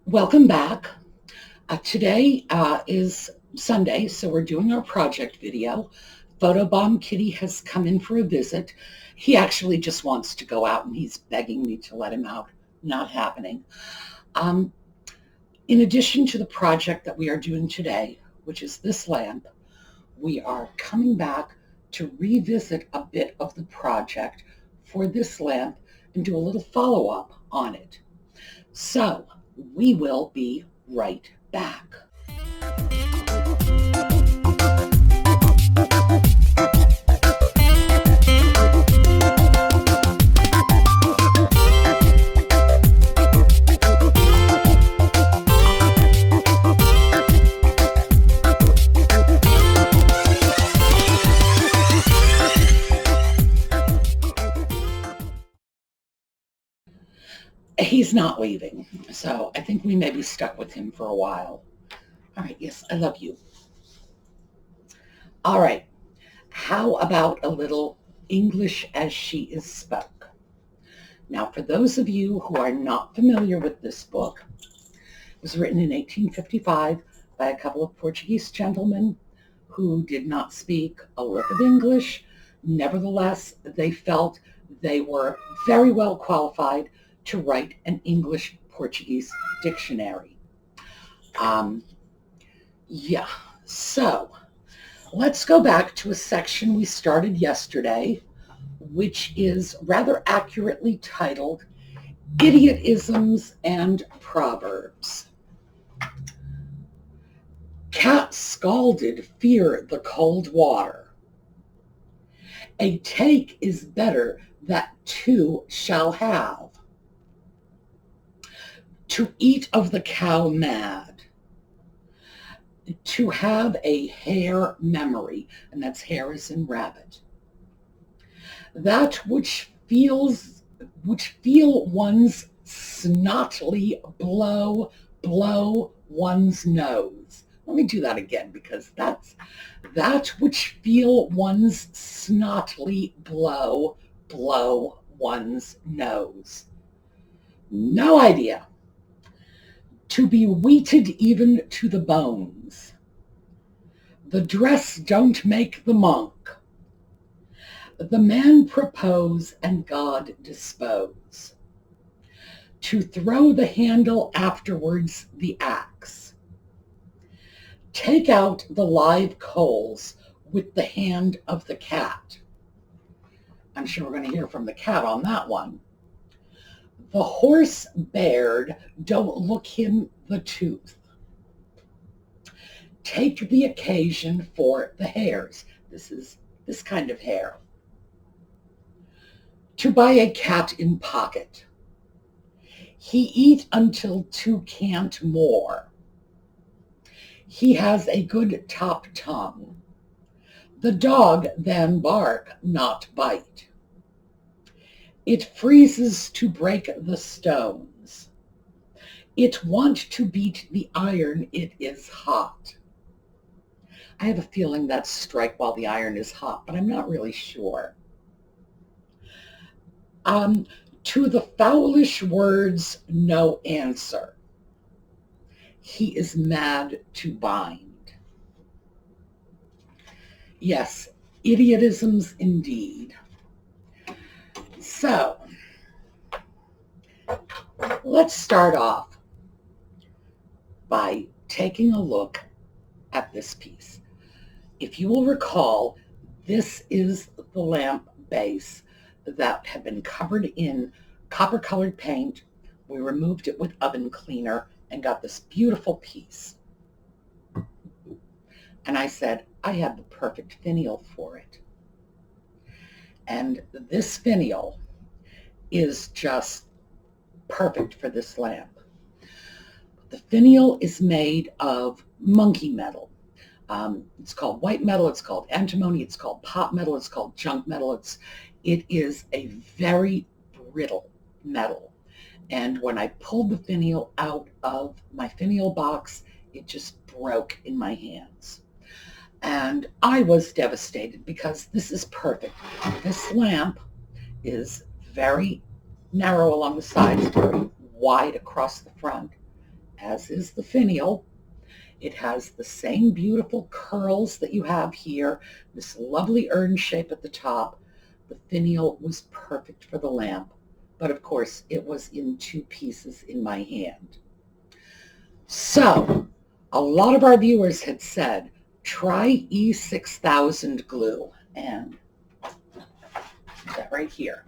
Welcome back. Today is Sunday, so we're doing our project video. Photobomb Kitty has come in for a visit. He actually just wants to go out and he's begging me to let him out. Not happening. In addition to the project that we are doing today, which is this lamp, we are coming back to revisit a bit of the project for this lamp and do a little follow-up on it. So we will be right back. He's not leaving, so I think we may be stuck with him for a while. All right, yes, I love you. All right, how about a little English as she is spoke? Now, for those of you who are not familiar with this book, it was written in 1855 by a couple of Portuguese gentlemen who did not speak a lick of English. Nevertheless, they felt they were very well qualified to write an English-Portuguese dictionary. So let's go back to a section we started yesterday, which is rather accurately titled Idiotisms and Proverbs. Cat scalded fear the cold water. A take is better that two shall have. To eat of the cow mad. To have a hare memory, and that's hare as in rabbit. That which feel one's snotly blow one's nose. Let me do that again, because that's that which feel one's snotly blow one's nose. No idea. To be wheated even to the bones. The dress don't make the monk. The man propose and God dispose. To throw the handle afterwards the axe. Take out the live coals with the hand of the cat. I'm sure we're going to hear from the cat on that one. The horse bared, don't look him the tooth. Take the occasion for the hares. This is this kind of hare. To buy a cat in pocket. He eat until two can't more. He has a good top tongue. The dog then bark, not bite. It freezes to break the stones. It want to beat the iron, it is hot. I have a feeling that's strike while the iron is hot, but I'm not really sure. To the foulish words, no answer. He is mad to bind. Yes, idiotisms indeed. So, let's start off by taking a look at this piece. If you will recall, this is the lamp base that had been covered in copper-colored paint. We removed it with oven cleaner and got this beautiful piece. And I said, I have the perfect finial for it. And this finial is just perfect for this lamp. The finial is made of monkey metal. It's called white metal, it's called antimony, it's called pot metal, it's called junk metal. It is a very brittle metal. And when I pulled the finial out of my finial box, it just broke in my hands. And I was devastated because this is perfect. This lamp is very narrow along the sides, very wide across the front. as is the finial. It has the same beautiful curls that you have here, this lovely urn shape at the top. The finial was perfect for the lamp, but of course it was in 2 pieces in my hand. So a lot of our viewers had said, try E6000 glue, and that right here,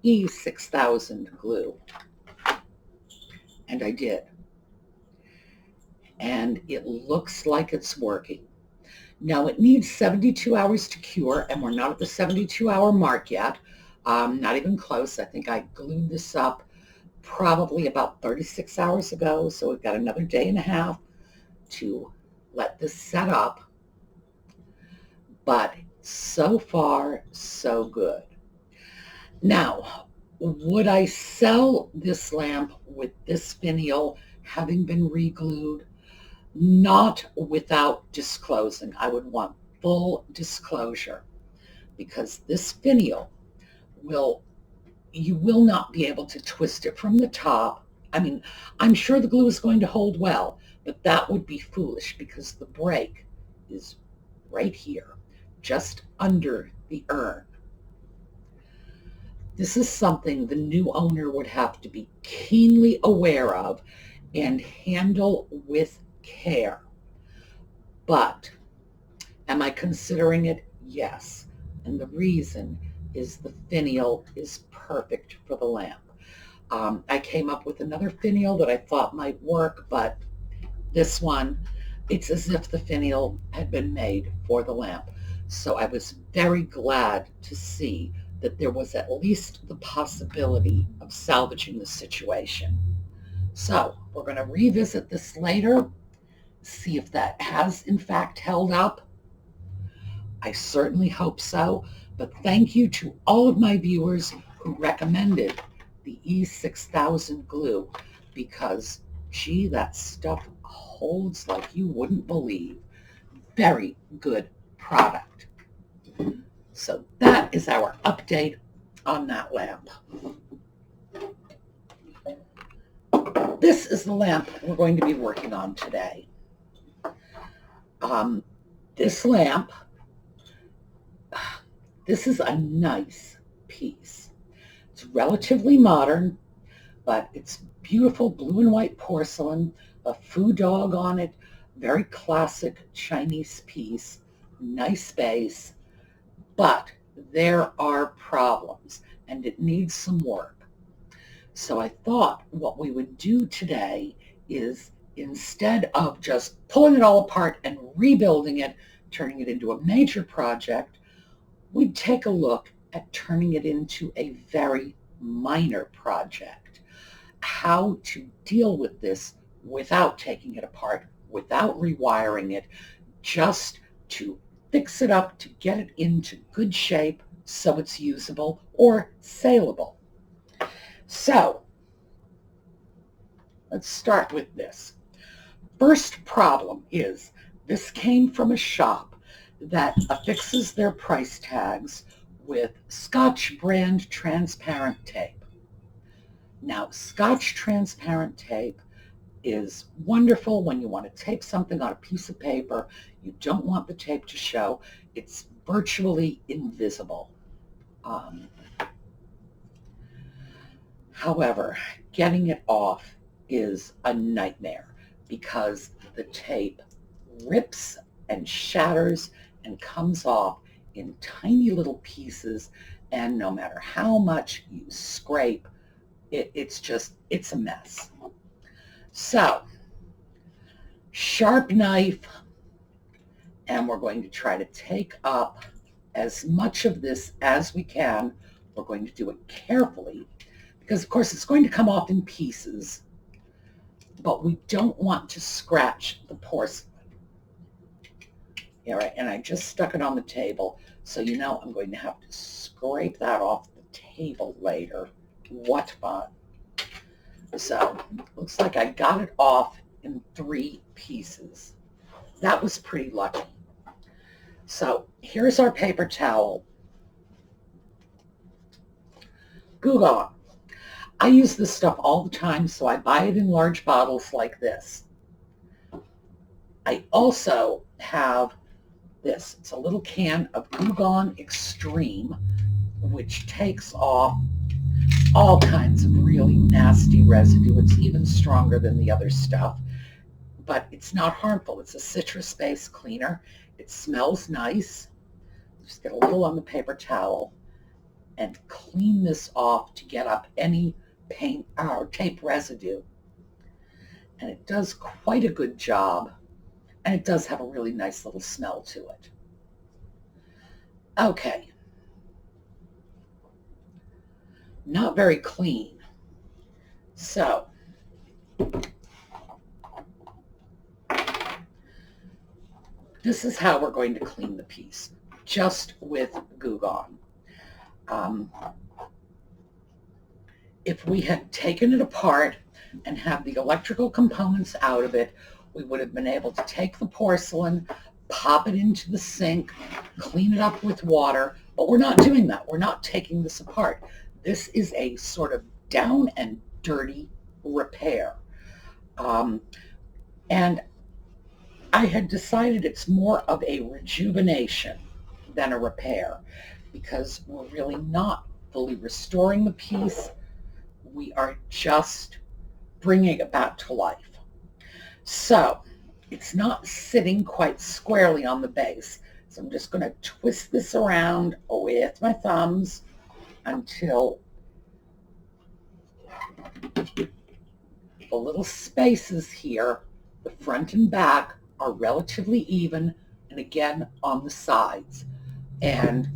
E6000 glue, and I did. And it looks like it's working. Now it needs 72 hours to cure, and we're not at the 72-hour mark yet. Not even close. I think I glued this up probably about 36 hours ago, so we've got another day and a half to let this set up. But so far, so good. Now, would I sell this lamp with this finial having been re-glued? Not without disclosing. I would want full disclosure, because this finial you will not be able to twist it from the top. I mean, I'm sure the glue is going to hold well, but that would be foolish because the break is right here, just under the urn. This is something the new owner would have to be keenly aware of and handle with care. But am I considering it? Yes. And the reason is the finial is perfect for the lamp. I came up with another finial that I thought might work, but this one, it's as if the finial had been made for the lamp. So I was very glad to see that there was at least the possibility of salvaging the situation. So we're going to revisit this later, see if that has in fact held up. I certainly hope so, but thank you to all of my viewers who recommended the E6000 glue, because gee, that stuff holds like you wouldn't believe. Very good product. So that is our update on that lamp. This is the lamp we're going to be working on today. This lamp, this is a nice piece. It's relatively modern, but it's beautiful blue and white porcelain, a foo dog on it, very classic Chinese piece, nice base, but there are problems and it needs some work. So I thought what we would do today is, instead of just pulling it all apart and rebuilding it, turning it into a major project, we'd take a look at turning it into a very minor project. How to deal with this without taking it apart, without rewiring it, just to fix it up, to get it into good shape so it's usable or saleable. So let's start with this. First problem is, this came from a shop that affixes their price tags with Scotch brand transparent tape. Now, Scotch transparent tape is wonderful when you want to tape something on a piece of paper. You don't want the tape to show. It's virtually invisible. However, getting it off is a nightmare because the tape rips and shatters and comes off in tiny little pieces, and no matter how much you scrape, it's a mess. So, sharp knife, and we're going to try to take up as much of this as we can. We're going to do it carefully because, of course, it's going to come off in pieces, but we don't want to scratch the porcelain. Yeah, right, and I just stuck it on the table, so you know I'm going to have to scrape that off the table later. What fun. So, looks like I got it off in 3 pieces. That was pretty lucky. So, here's our paper towel. Glue on. I use this stuff all the time, so I buy it in large bottles like this. I also have this. It's a little can of Goo Gone Extreme, which takes off all kinds of really nasty residue. It's even stronger than the other stuff, but it's not harmful. It's a citrus-based cleaner. It smells nice. Just get a little on the paper towel and clean this off to get up any paint or tape residue. And it does quite a good job, and it does have a really nice little smell to it. Okay. Not very clean. So this is how we're going to clean the piece, just with Goo Gone. If we had taken it apart and had the electrical components out of it, we would have been able to take the porcelain, pop it into the sink, clean it up with water, but we're not doing that. We're not taking this apart. This is a sort of down and dirty repair. And I had decided it's more of a rejuvenation than a repair, because we're really not fully restoring the piece. We are just bringing it back to life. So it's not sitting quite squarely on the base. So I'm just going to twist this around with my thumbs until the little spaces here, the front and back, are relatively even, and again on the sides. And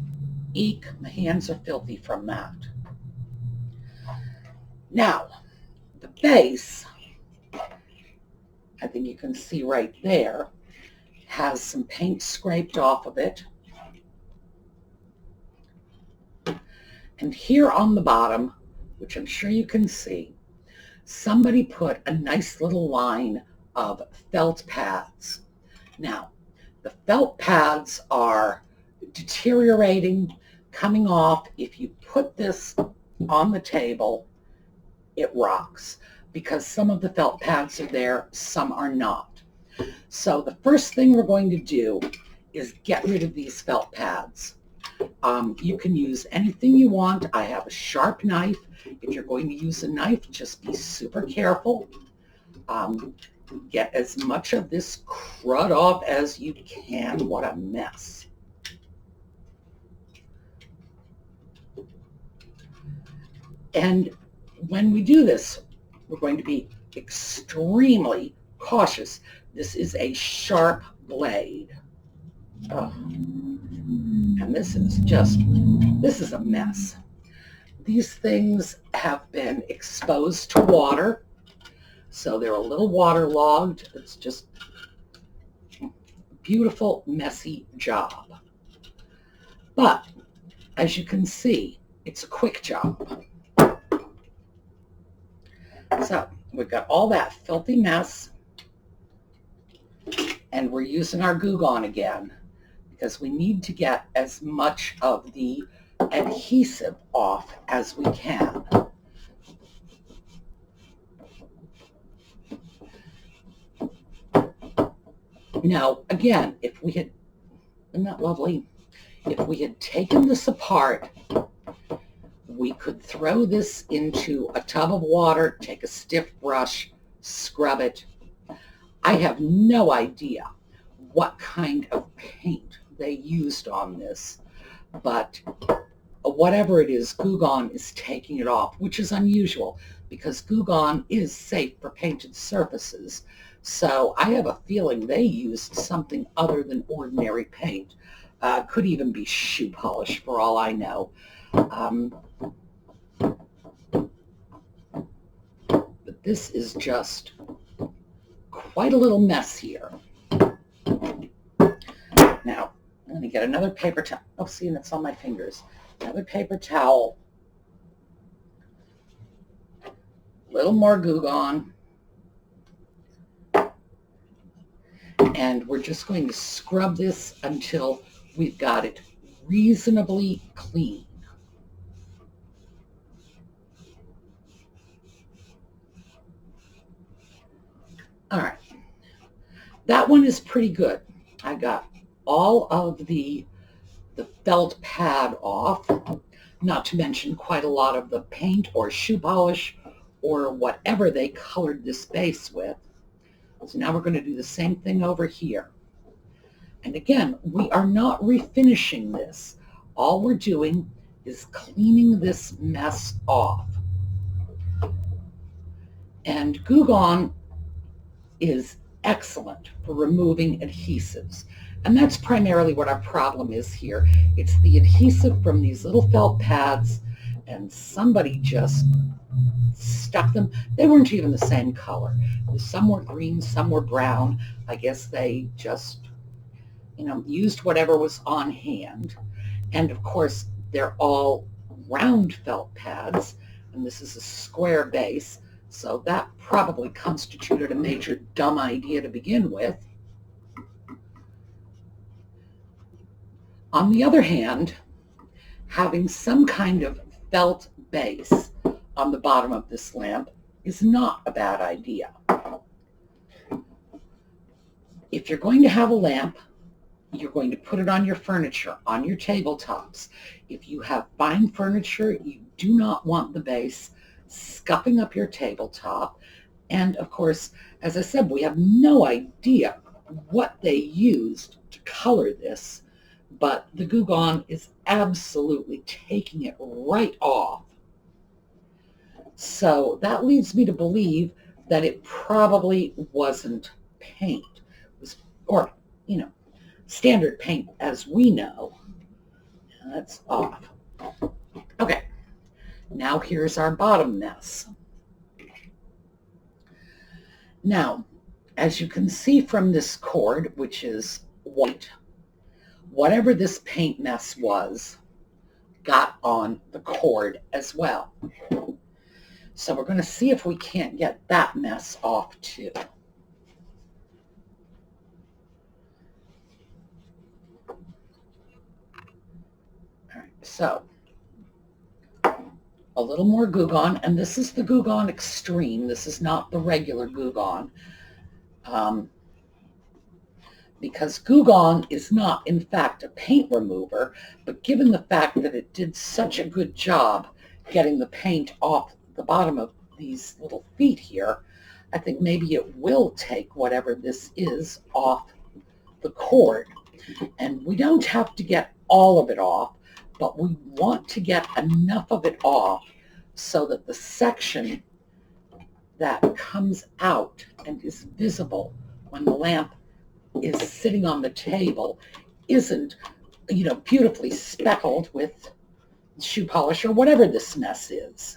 eek, my hands are filthy from that. Now, the base, I think you can see right there, has some paint scraped off of it. And here on the bottom, which I'm sure you can see, somebody put a nice little line of felt pads. Now, the felt pads are deteriorating, coming off. If you put this on the table, it rocks, because some of the felt pads are there, some are not. So the first thing we're going to do is get rid of these felt pads. You can use anything you want. I have a sharp knife. If you're going to use a knife, just be super careful. Get as much of this crud off as you can. What a mess. And when we do this, we're going to be extremely cautious. This is a sharp blade. Oh. And this is a mess. These things have been exposed to water, so they're a little waterlogged. It's just a beautiful, messy job. But as you can see, it's a quick job. So we've got all that filthy mess, and we're using our Goo Gone again, because we need to get as much of the adhesive off as we can. Now, again, if we had, isn't that lovely? If we had taken this apart, we could throw this into a tub of water, take a stiff brush, scrub it. I have no idea what kind of paint they used on this, but whatever it is, Goo Gone is taking it off, which is unusual because Goo Gone is safe for painted surfaces. So I have a feeling they used something other than ordinary paint. Could even be shoe polish for all I know. But this is just quite a little mess here. Now, I'm going to get another paper towel. Oh, see, and it's on my fingers. Another paper towel. A little more Goo Gone. And we're just going to scrub this until we've got it reasonably clean. All right, that one is pretty good. I got all of the felt pad off, not to mention quite a lot of the paint or shoe polish or whatever they colored this base with. So now we're going to do the same thing over here. And again, we are not refinishing this. All we're doing is cleaning this mess off. And Goo Gone is excellent for removing adhesives. And that's primarily what our problem is here. It's the adhesive from these little felt pads, and somebody just stuck them. They weren't even the same color. Some were green, some were brown. I guess they just, used whatever was on hand. And of course, they're all round felt pads, and this is a square base. So that probably constituted a major dumb idea to begin with. On the other hand, having some kind of felt base on the bottom of this lamp is not a bad idea. If you're going to have a lamp, you're going to put it on your furniture, on your tabletops. If you have fine furniture, you do not want the base scuffing up your tabletop. And of course, as I said, we have no idea what they used to color this, but the Goo Gone is absolutely taking it right off. So that leads me to believe that it probably wasn't paint. It was, or, standard paint as we know. That's off. Okay, now here's our bottom mess. Now, as you can see from this cord, which is white, whatever this paint mess was got on the cord as well. So we're going to see if we can't get that mess off too. All right, so a little more Goo Gone, and this is the Goo Gone Extreme. This is not the regular Goo Gone. Because Goo Gone is not, in fact, a paint remover, but given the fact that it did such a good job getting the paint off the bottom of these little feet here, I think maybe it will take whatever this is off the cord. And we don't have to get all of it off, but we want to get enough of it off so that the section that comes out and is visible when the lamp is sitting on the table isn't, beautifully speckled with shoe polish or whatever this mess is.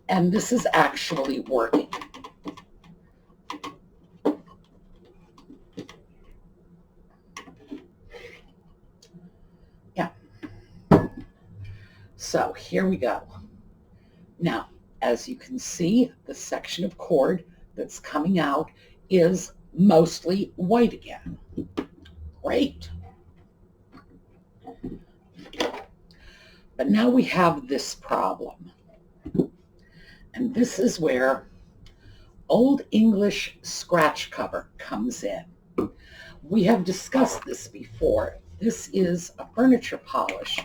And this is actually working. Yeah. So here we go. Now, as you can see, the section of cord that's coming out is mostly white again. Great. But now we have this problem. And this is where Old English scratch cover comes in. We have discussed this before. This is a furniture polish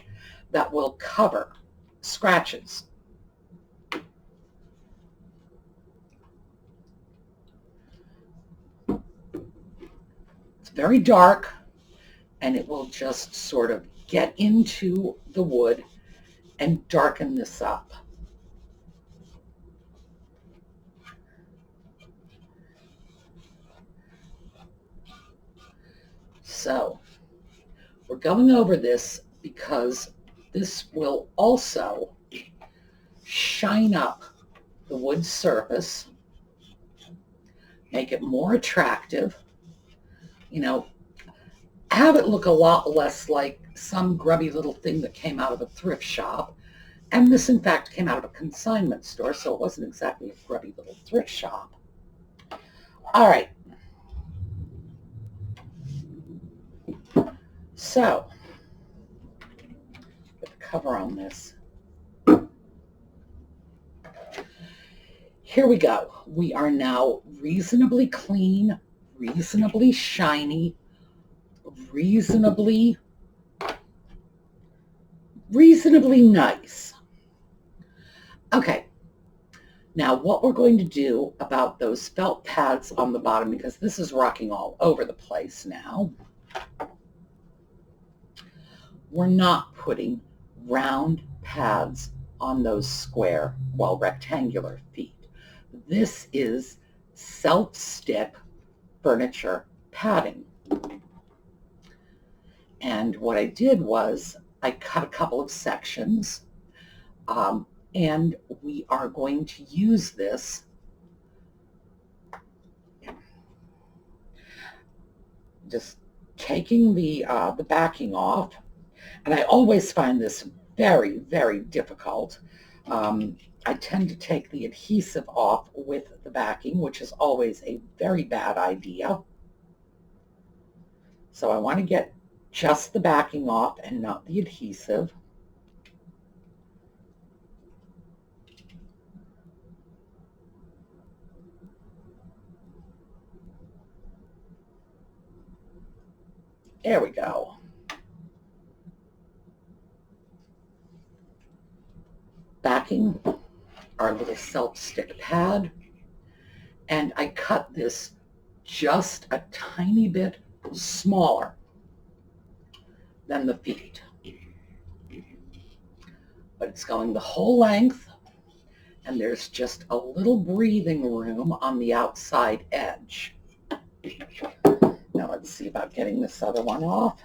that will cover scratches. It's very dark, and it will just sort of get into the wood and darken this up. So we're going over this because this will also shine up the wood surface, make it more attractive, have it look a lot less like some grubby little thing that came out of a thrift shop. And this, in fact, came out of a consignment store, so it wasn't exactly a grubby little thrift shop. All right. So, get the cover on this. Here we go. We are now reasonably clean, reasonably shiny, reasonably nice. Okay, now what we're going to do about those felt pads on the bottom, because this is rocking all over the place now, we're not putting round pads on those square, well, rectangular feet. This is self-stick furniture padding. And what I did was I cut a couple of sections, and we are going to use this just taking the backing off. And I always find this very, very difficult. I tend to take the adhesive off with the backing, which is always a very bad idea. So I want to get just the backing off and not the adhesive. There we go. Backing our little self-stick pad, and I cut this just a tiny bit smaller than the feet, but it's going the whole length, and there's just a little breathing room on the outside edge. Now let's see about getting this other one off.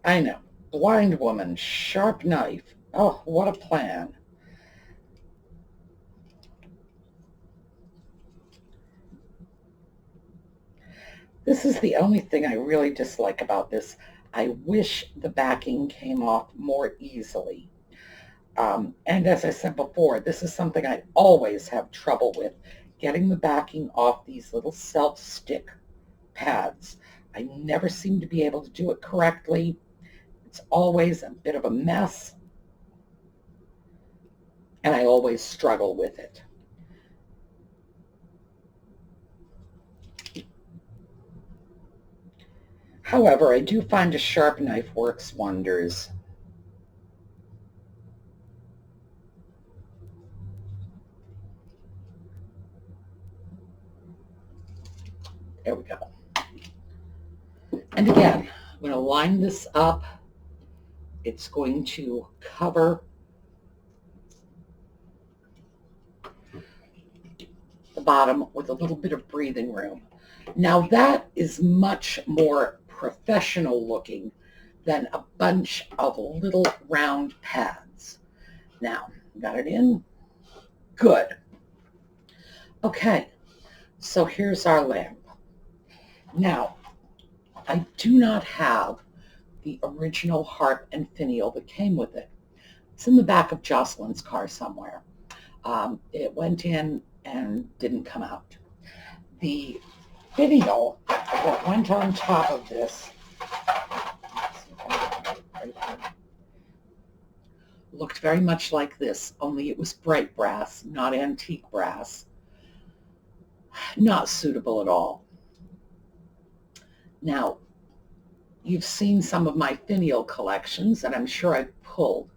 I know, blind woman, sharp knife. Oh, what a plan. This is the only thing I really dislike about this. I wish the backing came off more easily. And as I said before, this is something I always have trouble with, getting the backing off these little self-stick pads. I never seem to be able to do it correctly. It's always a bit of a mess, and I always struggle with it. However, I do find a sharp knife works wonders. There we go. And again, I'm going to line this up. It's going to cover the bottom with a little bit of breathing room. Now that is much more professional looking than a bunch of little round pads. Now, got it in? Good. Okay, so here's our lamp. Now, I do not have the original harp and finial that came with it. It's in the back of Jocelyn's car somewhere. It went in and didn't come out. The finial that went on top of this looked very much like this, only it was bright brass, not antique brass. Not suitable at all. Now, you've seen some of my finial collections, and I'm sure I've pulled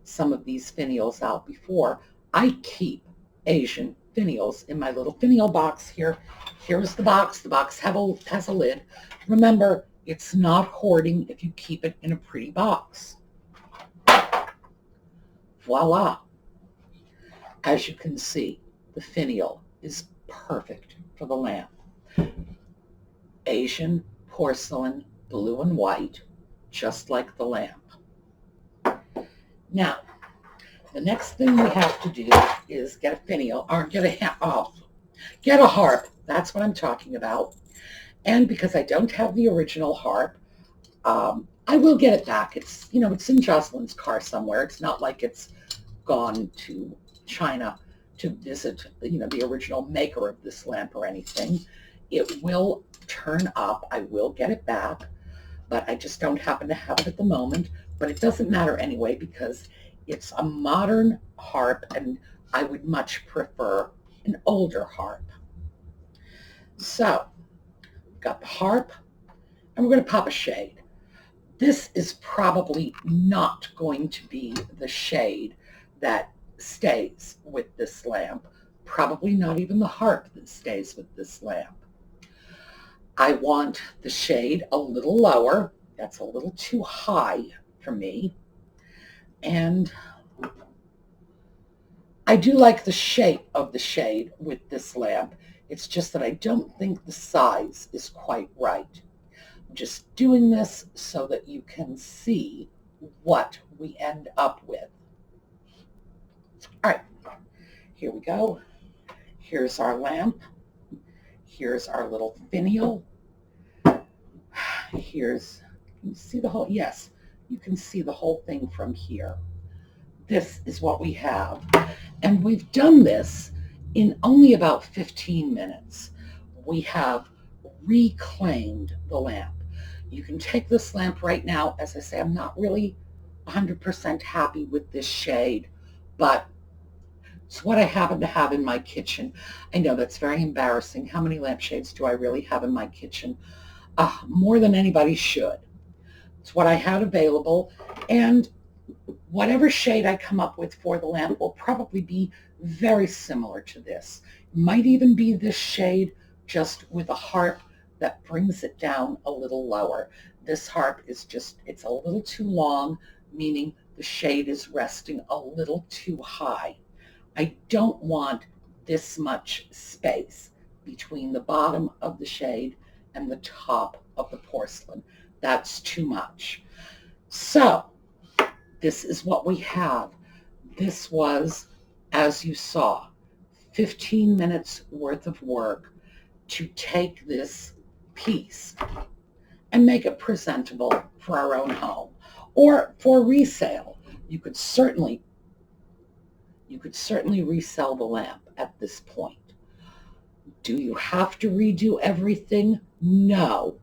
some of these finials out before. I keep Asian finials in my little finial box here. Here's the box. The box has a lid. Remember, it's not hoarding if you keep it in a pretty box. Voila. As you can see, the finial is perfect for the lamp. Asian porcelain, blue and white, just like the lamp. Now, the next thing we have to do is get a finial, or get a harp. That's what I'm talking about. And because I don't have the original harp, I will get it back. It's in Jocelyn's car somewhere. It's not like it's gone to China to visit, the original maker of this lamp or anything. It will turn up. I will get it back, but I just don't happen to have it at the moment. but it doesn't matter anyway because it's a modern harp and I would much prefer an older harp. So, we've got the harp and we're going to pop a shade. This is probably not going to be the shade that stays with this lamp. Probably not even the harp that stays with this lamp. I want the shade a little lower. That's a little too high for me. And I do like the shape of the shade with this lamp. It's just that I don't think the size is quite right. I'm just doing this so that you can see what we end up with. All right, here we go. Here's our lamp. Here's our little finial. Here's, can you see the whole, yes, you can see the whole thing from here. This is what we have. And we've done this in only about 15 minutes. We have reclaimed the lamp. You can take this lamp right now. As I say, I'm not really 100% happy with this shade, but it's what I happen to have in my kitchen. I know that's very embarrassing. How many lampshades do I really have in my kitchen? More than anybody should. It's what I had available, and whatever shade I come up with for the lamp will probably be very similar to this. Might even be this shade, just with a harp that brings it down a little lower. This harp is just, it's a little too long, meaning the shade is resting a little too high. I don't want this much space between the bottom of the shade and the top of the porcelain. That's too much. So this is what we have. This was, as you saw, 15 minutes worth of work to take this piece and make it presentable for our own home or for resale. You could certainly resell the lamp at this point. Do you have to redo everything? No.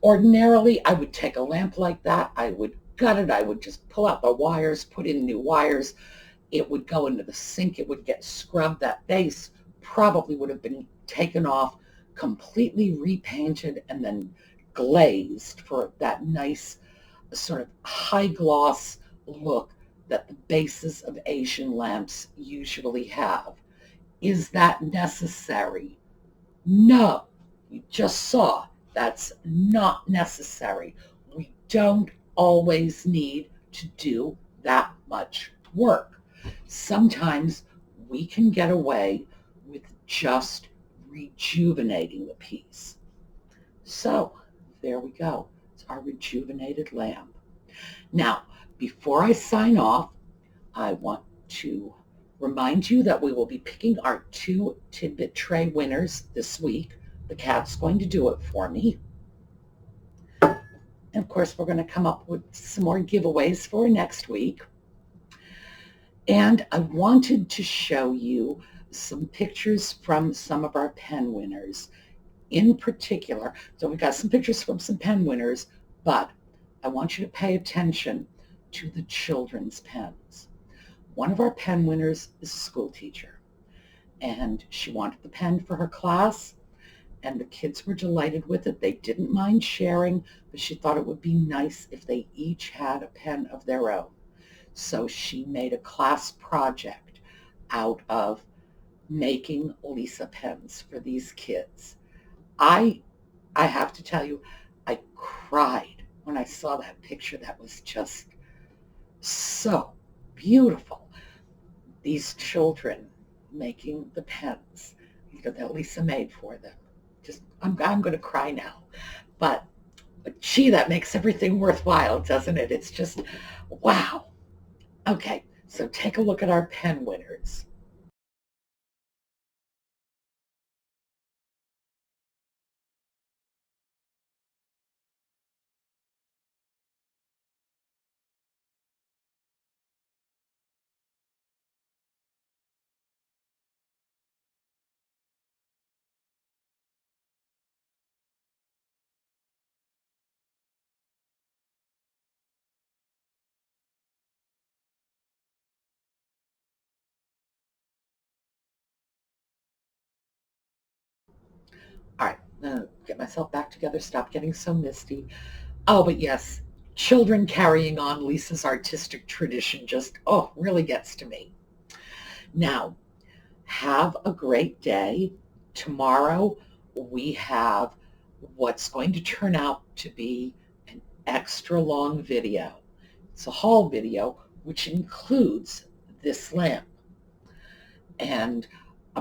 Ordinarily, I would take a lamp like that, I would gut it, I would just pull out the wires, put in new wires. It would go into the sink, it would get scrubbed. That base probably would have been taken off, completely repainted, and then glazed for that nice sort of high gloss look that the bases of Asian lamps usually have. Is that necessary? No. You just saw that's not necessary. We don't always need to do that much work. Sometimes we can get away with just rejuvenating the piece. So there we go. It's our rejuvenated lamp. Now, before I sign off, I want to remind you that we will be picking our 2 Tidbit tray winners this week. The cat's going to do it for me. And of course, we're going to come up with some more giveaways for next week. And I wanted to show you some pictures from some of our pen winners. In particular, so we got some pictures from some pen winners, but I want you to pay attention to the children's pens. One of our pen winners is a school teacher, and she wanted the pen for her class, and the kids were delighted with it. They didn't mind sharing, but she thought it would be nice if they each had a pen of their own. So she made a class project out of making Lisa pens for these kids. I have to tell you, I cried when I saw that picture. That was just so beautiful. These children making the pens that Lisa made for them. Just, I'm going to cry now. But gee, that makes everything worthwhile, doesn't it? It's just, wow. Okay, so take a look at our pen winners. Get myself back together, stop getting so misty. Oh, but yes, children carrying on Lisa's artistic tradition just, really gets to me. Now, have a great day. Tomorrow we have what's going to turn out to be an extra long video. It's a haul video, which includes this lamp. And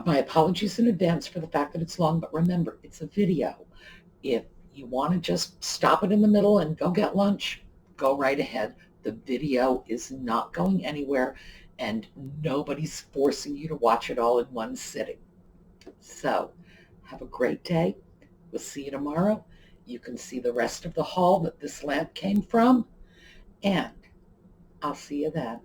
my apologies in advance for the fact that it's long, but remember, it's a video. If you want to just stop it in the middle and go get lunch, go right ahead. The video is not going anywhere, and nobody's forcing you to watch it all in one sitting. So have a great day. We'll see you tomorrow. You can see the rest of the haul that this lamp came from, and I'll see you then.